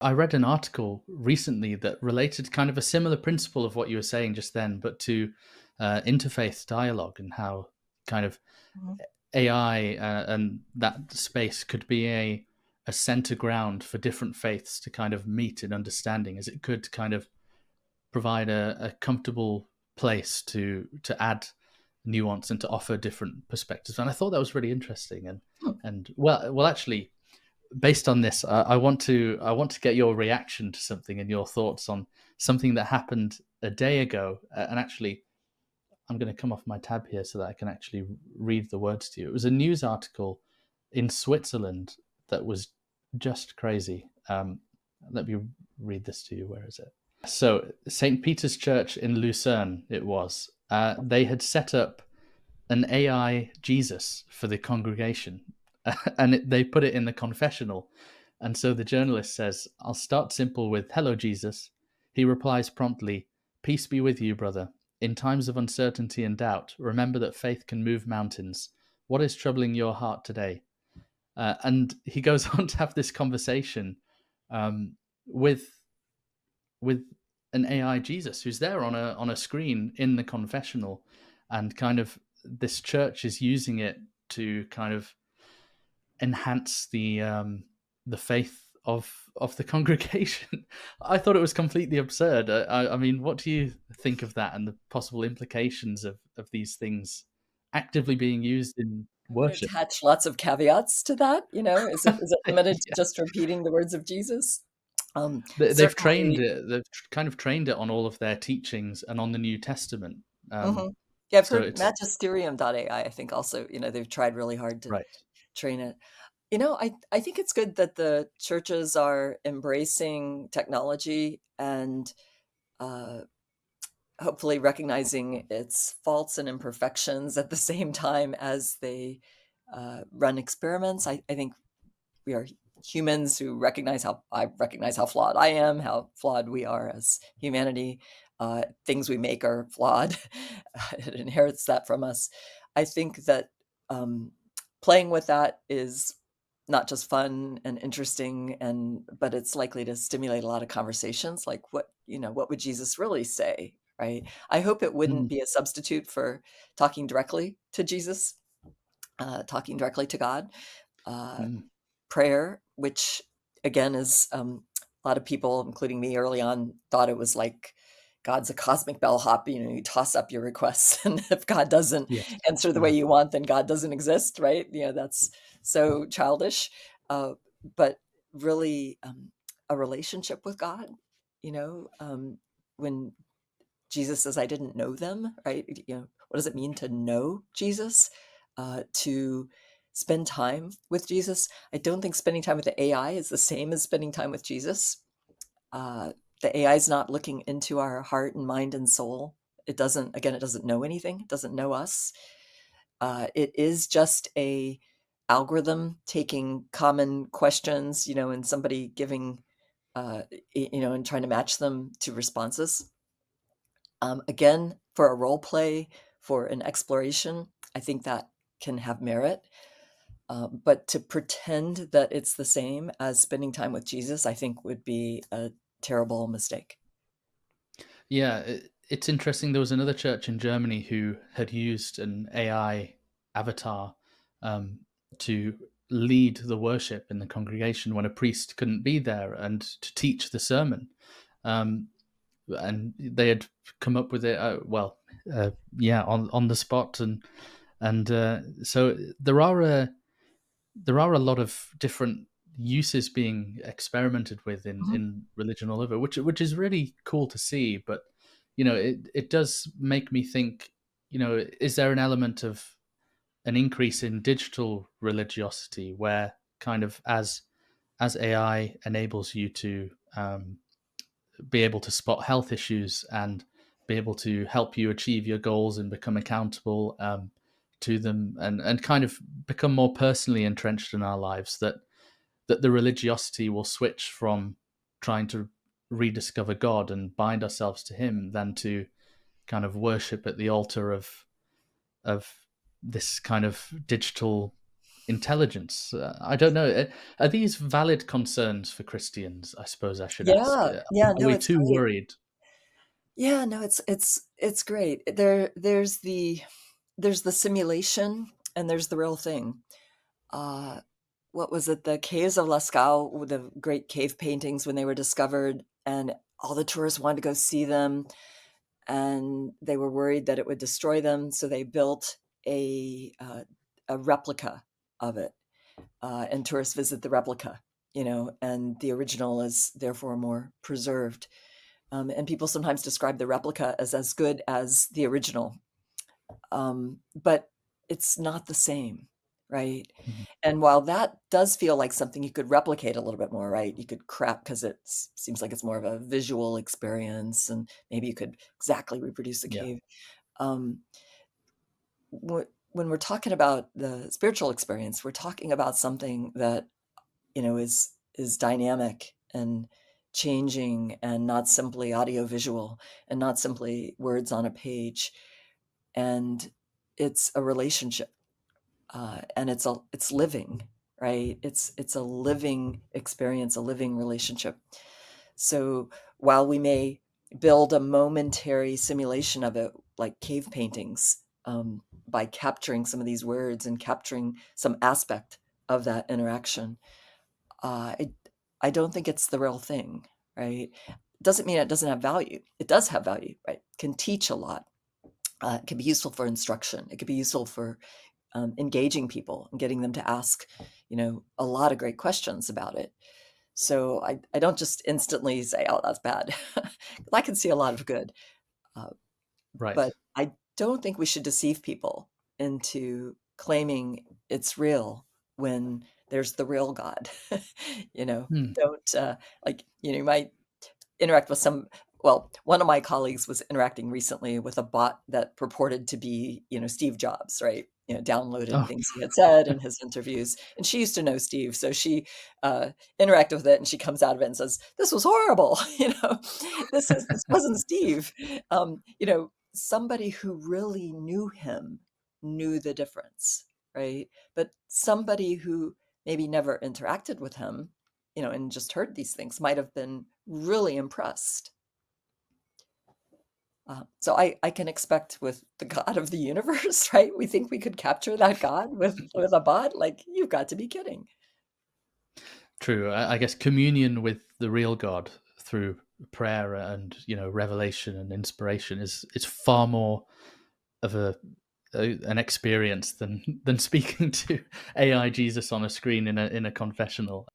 I read an article recently that related kind of a similar principle of what you were saying just then, but to interfaith dialogue, and how kind of Mhm. AI and that space could be a center ground for different faiths to kind of meet in understanding, as it could kind of provide a comfortable place to add nuance and to offer different perspectives. And I thought that was really interesting. Hmm. And well, actually, based on this, I want to get your reaction to something and your thoughts on something that happened a day ago. And actually, I'm going to come off my tab here so that I can actually read the words to you. It was a news article in Switzerland that was just crazy. Let me read this to you. Where is it? So, St. Peter's Church in Lucerne, it was. They had set up an AI Jesus for the congregation, and they put it in the confessional. And so the journalist says, I'll start simple with, Hello, Jesus. He replies promptly, Peace be with you, brother. In times of uncertainty and doubt, remember that faith can move mountains. What is troubling your heart today? And he goes on to have this conversation um, with with an AI Jesus who's there on a screen in the confessional, and kind of this church is using it to kind of enhance the faith of the congregation. I thought it was completely absurd. I mean, what do you think of that and the possible implications of these things actively being used in I'm going to worship? attach lots of caveats to that. Is it limited to Yeah. just repeating the words of Jesus? They've trained Certainly. it. They've kind of trained it on all of their teachings and on the New Testament. Mhm. Yeah, I've So heard it's magisterium.ai, I think also, they've tried really hard to right. train it. I think it's good that the churches are embracing technology and uh, hopefully recognizing its faults and imperfections at the same time as they run experiments. I think we are humans who recognize how I recognize how flawed I am, how flawed we are as humanity. Things we make are flawed. It inherits that from us. I think that um, playing with that is not just fun and interesting, but it's likely to stimulate a lot of conversations. Like, what would Jesus really say? Right. I hope it wouldn't Mm, be a substitute for talking directly to Jesus, talking directly to God. Uh, mm. Prayer, which again is a lot of people, including me early on, thought it was like God's a cosmic bellhop. You toss up your requests, and if God doesn't Yes. answer the way Yeah. you want, then God doesn't exist, right? That's so childish. But really, a relationship with God. When Jesus says, "I didn't know them," right? What does it mean to know Jesus? To spend time with Jesus. I don't think spending time with the AI is the same as spending time with Jesus. Uh, the AI is not looking into our heart and mind and soul. It doesn't know anything. It doesn't know us. It is just a algorithm taking common questions, and somebody giving, and trying to match them to responses. Again, for a role play, for an exploration, I think that can have merit. But to pretend that it's the same as spending time with Jesus, I think would be a terrible mistake. Yeah, it's interesting. There was another church in Germany who had used an AI avatar um, to lead the worship in the congregation when a priest couldn't be there, and to teach the sermon. Um, and they had come up with it, yeah, on the spot, and so there are a lot of different uses being experimented with Mhm. in religion all over, which is really cool to see. But it does make me think. Is there an element of an increase in digital religiosity where kind of as AI enables you to be able to spot health issues and be able to help you achieve your goals and become accountable to them, and kind of become more personally entrenched in our lives, that the religiosity will switch from trying to rediscover God and bind ourselves to Him than to kind of worship at the altar of this kind of digital intelligence. I don't know. Are these valid concerns for Christians? I suppose I should ask. Yeah, yeah, Are no, we it's too great. worried? Yeah, no, it's great. There's the simulation and there's the real thing. Uh, what was it? The caves of Lascaux, with the great cave paintings when they were discovered, and all the tourists wanted to go see them, and they were worried that it would destroy them, so they built a replica of it, and tourists visit the replica, and the original is therefore more preserved. And people sometimes describe the replica as good as the original, but it's not the same, right? Mhm. And while that does feel like something you could replicate a little bit more, right? You could crap because it seems like it's more of a visual experience, and maybe you could exactly reproduce the Yeah. cave. Um, when we're talking about the spiritual experience, we're talking about something that is dynamic and changing, and not simply audiovisual, and not simply words on a page. And it's a relationship, and it's living, right? It's a living experience, a living relationship. So while we may build a momentary simulation of it, like cave paintings, by capturing some of these words and capturing some aspect of that interaction, uh, I, I don't think it's the real thing, right? Doesn't mean it doesn't have value. It does have value, right? It can teach a lot. It can be useful for instruction. It could be useful for engaging people and getting them to ask, a lot of great questions about it. So I don't just instantly say, oh, that's bad. I can see a lot of good, uh, Right. but I don't think we should deceive people into claiming it's real when there's the real God. Hmm. Don't you might interact with one of my colleagues was interacting recently with a bot that purported to be, Steve Jobs, right? Downloaded Oh, things he had said in his interviews. And she used to know Steve. So she interacted with it, and she comes out of it and says, this was horrible. This wasn't Steve. Somebody who really knew him knew the difference, right? But somebody who maybe never interacted with him, and just heard these things, might have been really impressed. So I can expect with the God of the universe, right? We think we could capture that God with a bot? Like, you've got to be kidding. true. I guess communion with the real God through prayer and revelation and inspiration is far more of an experience than speaking to AI Jesus on a screen in a confessional.